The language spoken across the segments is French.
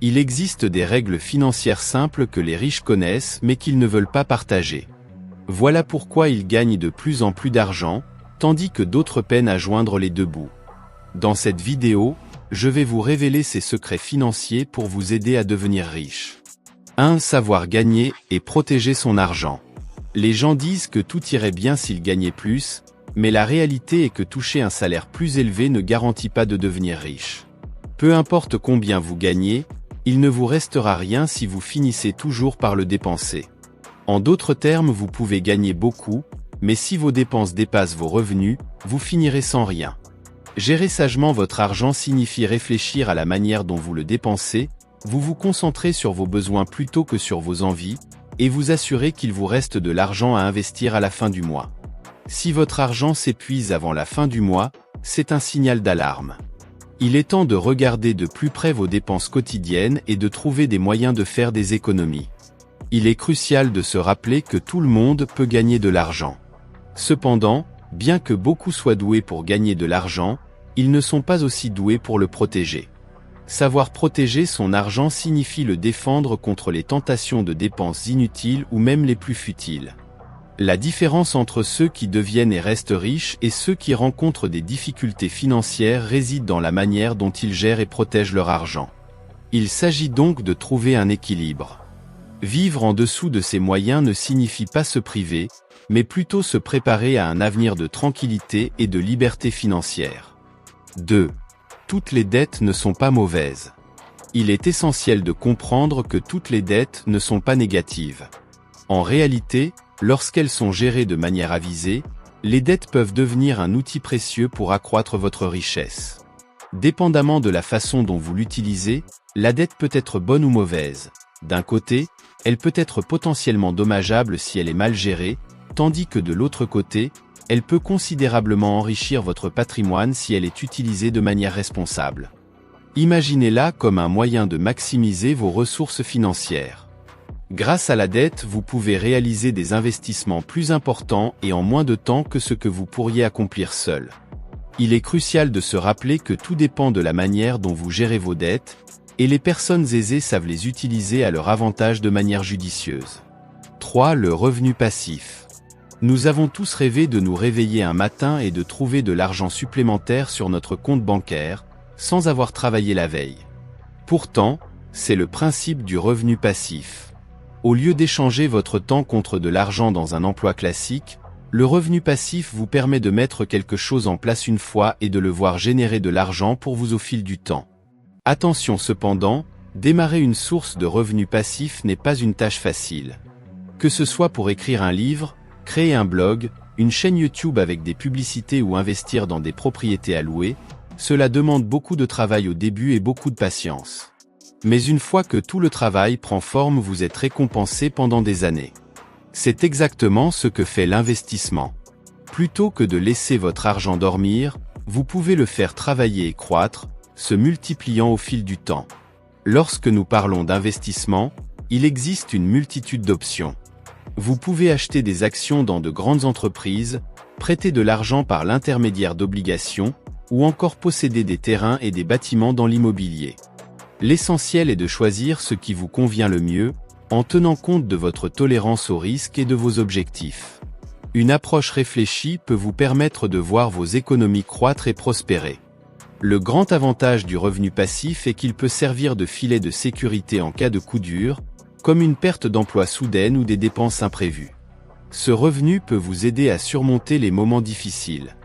Il existe des règles financières simples que les riches connaissent mais qu'ils ne veulent pas partager. Voilà pourquoi ils gagnent de plus en plus d'argent, tandis que d'autres peinent à joindre les deux bouts. Dans cette vidéo, je vais vous révéler ces secrets financiers pour vous aider à devenir riche. 1. Savoir gagner et protéger son argent. Les gens disent que tout irait bien s'ils gagnaient plus, mais la réalité est que toucher un salaire plus élevé ne garantit pas de devenir riche. Peu importe combien vous gagnez, il ne vous restera rien si vous finissez toujours par le dépenser. En d'autres termes, vous pouvez gagner beaucoup, mais si vos dépenses dépassent vos revenus, vous finirez sans rien. Gérer sagement votre argent signifie réfléchir à la manière dont vous le dépensez, vous concentrez sur vos besoins plutôt que sur vos envies, et vous assurez qu'il vous reste de l'argent à investir à la fin du mois. Si votre argent s'épuise avant la fin du mois, c'est un signal d'alarme. Il est temps de regarder de plus près vos dépenses quotidiennes et de trouver des moyens de faire des économies. Il est crucial de se rappeler que tout le monde peut gagner de l'argent. Cependant, bien que beaucoup soient doués pour gagner de l'argent, ils ne sont pas aussi doués pour le protéger. Savoir protéger son argent signifie le défendre contre les tentations de dépenses inutiles ou même les plus futiles. La différence entre ceux qui deviennent et restent riches et ceux qui rencontrent des difficultés financières réside dans la manière dont ils gèrent et protègent leur argent. Il s'agit donc de trouver un équilibre. Vivre en dessous de ses moyens ne signifie pas se priver, mais plutôt se préparer à un avenir de tranquillité et de liberté financière. 2. Toutes les dettes ne sont pas mauvaises. Il est essentiel de comprendre que toutes les dettes ne sont pas négatives. En réalité, lorsqu'elles sont gérées de manière avisée, les dettes peuvent devenir un outil précieux pour accroître votre richesse. Dépendamment de la façon dont vous l'utilisez, la dette peut être bonne ou mauvaise. D'un côté, elle peut être potentiellement dommageable si elle est mal gérée, tandis que de l'autre côté, elle peut considérablement enrichir votre patrimoine si elle est utilisée de manière responsable. Imaginez-la comme un moyen de maximiser vos ressources financières. Grâce à la dette, vous pouvez réaliser des investissements plus importants et en moins de temps que ce que vous pourriez accomplir seul. Il est crucial de se rappeler que tout dépend de la manière dont vous gérez vos dettes, et les personnes aisées savent les utiliser à leur avantage de manière judicieuse. 3. Le revenu passif. Nous avons tous rêvé de nous réveiller un matin et de trouver de l'argent supplémentaire sur notre compte bancaire, sans avoir travaillé la veille. Pourtant, c'est le principe du revenu passif. Au lieu d'échanger votre temps contre de l'argent dans un emploi classique, le revenu passif vous permet de mettre quelque chose en place une fois et de le voir générer de l'argent pour vous au fil du temps. Attention cependant, démarrer une source de revenus passifs n'est pas une tâche facile. Que ce soit pour écrire un livre, créer un blog, une chaîne YouTube avec des publicités ou investir dans des propriétés à louer, cela demande beaucoup de travail au début et beaucoup de patience. Mais une fois que tout le travail prend forme, vous êtes récompensé pendant des années. C'est exactement ce que fait l'investissement. Plutôt que de laisser votre argent dormir, vous pouvez le faire travailler et croître, se multipliant au fil du temps. Lorsque nous parlons d'investissement, il existe une multitude d'options. Vous pouvez acheter des actions dans de grandes entreprises, prêter de l'argent par l'intermédiaire d'obligations, ou encore posséder des terrains et des bâtiments dans l'immobilier. L'essentiel est de choisir ce qui vous convient le mieux, en tenant compte de votre tolérance au risque et de vos objectifs. Une approche réfléchie peut vous permettre de voir vos économies croître et prospérer. Le grand avantage du revenu passif est qu'il peut servir de filet de sécurité en cas de coup dur, comme une perte d'emploi soudaine ou des dépenses imprévues. Ce revenu peut vous aider à surmonter les moments difficiles.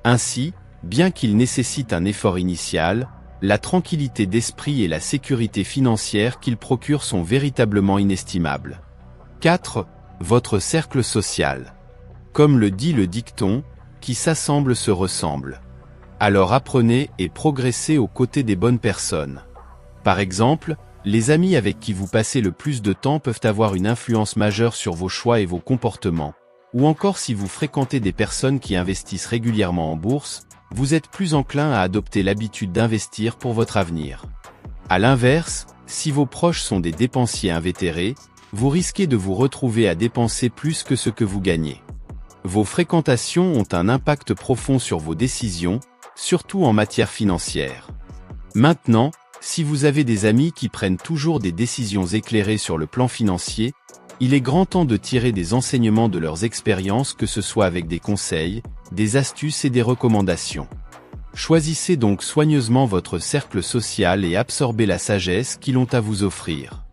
Ainsi, bien qu'il nécessite un effort initial, la tranquillité d'esprit et la sécurité financière qu'il procure sont véritablement inestimables. 4. Votre cercle social. Comme le dit le dicton, qui s'assemble se ressemble. Alors apprenez et progressez aux côtés des bonnes personnes. Par exemple, les amis avec qui vous passez le plus de temps peuvent avoir une influence majeure sur vos choix et vos comportements, ou encore si vous fréquentez des personnes qui investissent régulièrement en bourse, vous êtes plus enclin à adopter l'habitude d'investir pour votre avenir. À l'inverse, si vos proches sont des dépensiers invétérés, vous risquez de vous retrouver à dépenser plus que ce que vous gagnez. Vos fréquentations ont un impact profond sur vos décisions, surtout en matière financière. Maintenant, Si vous avez des amis qui prennent toujours des décisions éclairées sur le plan financier, il est grand temps de tirer des enseignements de leurs expériences, que ce soit avec des conseils, des astuces et des recommandations. Choisissez donc soigneusement votre cercle social et absorbez la sagesse qu'ils ont à vous offrir.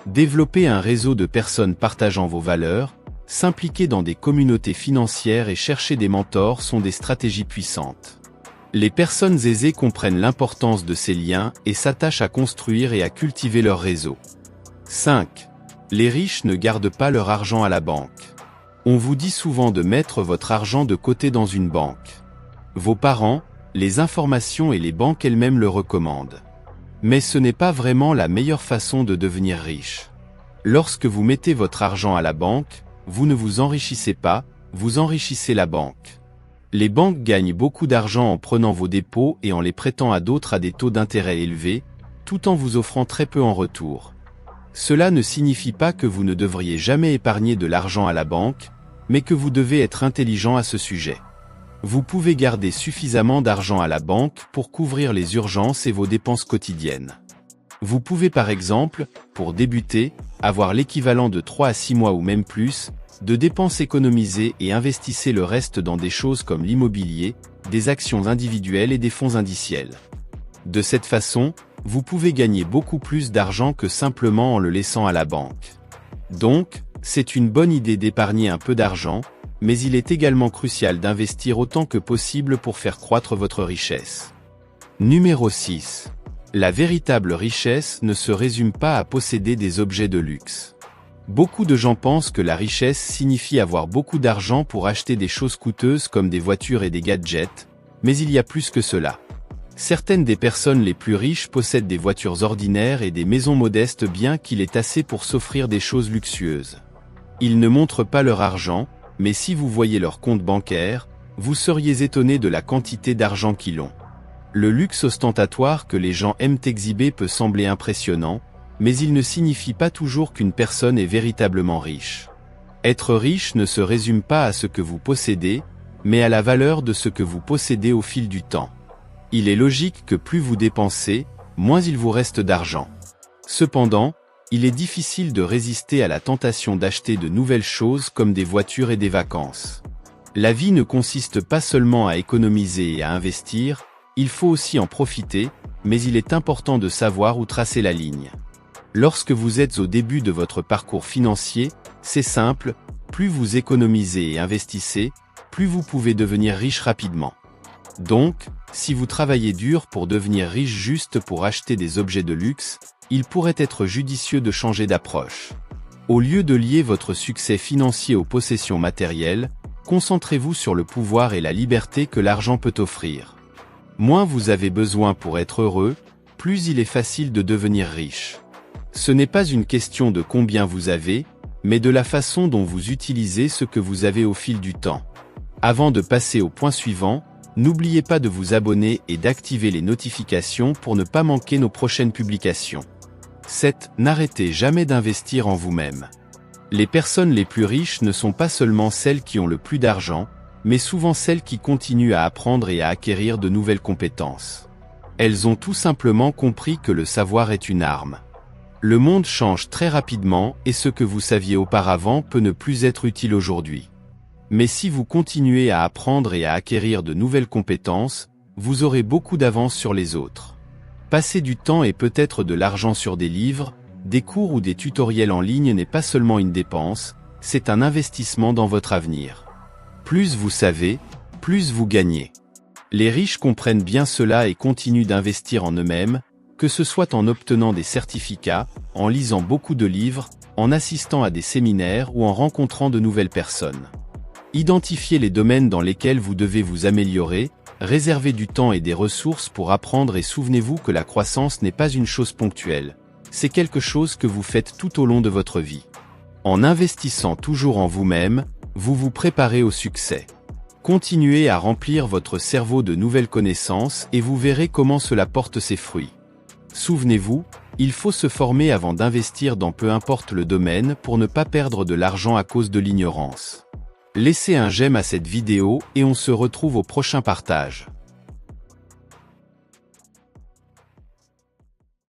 Développez un réseau de personnes partageant vos valeurs, s'impliquer dans des communautés financières et chercher des mentors sont des stratégies puissantes. Les personnes aisées comprennent l'importance de ces liens et s'attachent à construire et à cultiver leur réseau. 5. Les riches ne gardent pas leur argent à la banque. On vous dit souvent de mettre votre argent de côté dans une banque. Vos parents, les informations et les banques elles-mêmes le recommandent. Mais ce n'est pas vraiment la meilleure façon de devenir riche. Lorsque vous mettez votre argent à la banque, vous ne vous enrichissez pas, vous enrichissez la banque. Les banques gagnent beaucoup d'argent en prenant vos dépôts et en les prêtant à d'autres à des taux d'intérêt élevés, tout en vous offrant très peu en retour. Cela ne signifie pas que vous ne devriez jamais épargner de l'argent à la banque, mais que vous devez être intelligent à ce sujet. Vous pouvez garder suffisamment d'argent à la banque pour couvrir les urgences et vos dépenses quotidiennes. Vous pouvez par exemple, pour débuter, avoir l'équivalent de 3 à 6 mois ou même plus, de dépenses économisées et investissez le reste dans des choses comme l'immobilier, des actions individuelles et des fonds indiciels. De cette façon, vous pouvez gagner beaucoup plus d'argent que simplement en le laissant à la banque. Donc, c'est une bonne idée d'épargner un peu d'argent, mais il est également crucial d'investir autant que possible pour faire croître votre richesse. Numéro 6. La véritable richesse ne se résume pas à posséder des objets de luxe. Beaucoup de gens pensent que la richesse signifie avoir beaucoup d'argent pour acheter des choses coûteuses comme des voitures et des gadgets, mais il y a plus que cela. Certaines des personnes les plus riches possèdent des voitures ordinaires et des maisons modestes bien qu'il est assez pour s'offrir des choses luxueuses. Ils ne montrent pas leur argent, mais si vous voyez leur compte bancaire, vous seriez étonné de la quantité d'argent qu'ils ont. Le luxe ostentatoire que les gens aiment exhiber peut sembler impressionnant, mais il ne signifie pas toujours qu'une personne est véritablement riche. Être riche ne se résume pas à ce que vous possédez, mais à la valeur de ce que vous possédez au fil du temps. Il est logique que plus vous dépensez, moins il vous reste d'argent. Cependant, il est difficile de résister à la tentation d'acheter de nouvelles choses comme des voitures et des vacances. La vie ne consiste pas seulement à économiser et à investir, il faut aussi en profiter, mais il est important de savoir où tracer la ligne. Lorsque vous êtes au début de votre parcours financier, c'est simple, plus vous économisez et investissez, plus vous pouvez devenir riche rapidement. Donc, si vous travaillez dur pour devenir riche juste pour acheter des objets de luxe, il pourrait être judicieux de changer d'approche. Au lieu de lier votre succès financier aux possessions matérielles, concentrez-vous sur le pouvoir et la liberté que l'argent peut offrir. Moins vous avez besoin pour être heureux, plus il est facile de devenir riche. Ce n'est pas une question de combien vous avez, mais de la façon dont vous utilisez ce que vous avez au fil du temps. Avant de passer au point suivant, n'oubliez pas de vous abonner et d'activer les notifications pour ne pas manquer nos prochaines publications. 7. N'arrêtez jamais d'investir en vous-même. Les personnes les plus riches ne sont pas seulement celles qui ont le plus d'argent, mais souvent celles qui continuent à apprendre et à acquérir de nouvelles compétences. Elles ont tout simplement compris que le savoir est une arme. Le monde change très rapidement et ce que vous saviez auparavant peut ne plus être utile aujourd'hui. Mais si vous continuez à apprendre et à acquérir de nouvelles compétences, vous aurez beaucoup d'avance sur les autres. Passer du temps et peut-être de l'argent sur des livres, des cours ou des tutoriels en ligne n'est pas seulement une dépense, c'est un investissement dans votre avenir. Plus vous savez, plus vous gagnez. Les riches comprennent bien cela et continuent d'investir en eux-mêmes, que ce soit en obtenant des certificats, en lisant beaucoup de livres, en assistant à des séminaires ou en rencontrant de nouvelles personnes. Identifiez les domaines dans lesquels vous devez vous améliorer, réservez du temps et des ressources pour apprendre et souvenez-vous que la croissance n'est pas une chose ponctuelle, c'est quelque chose que vous faites tout au long de votre vie. En investissant toujours en vous-même, vous vous préparez au succès. Continuez à remplir votre cerveau de nouvelles connaissances et vous verrez comment cela porte ses fruits. Souvenez-vous, il faut se former avant d'investir dans peu importe le domaine pour ne pas perdre de l'argent à cause de l'ignorance. Laissez un j'aime à cette vidéo et on se retrouve au prochain partage.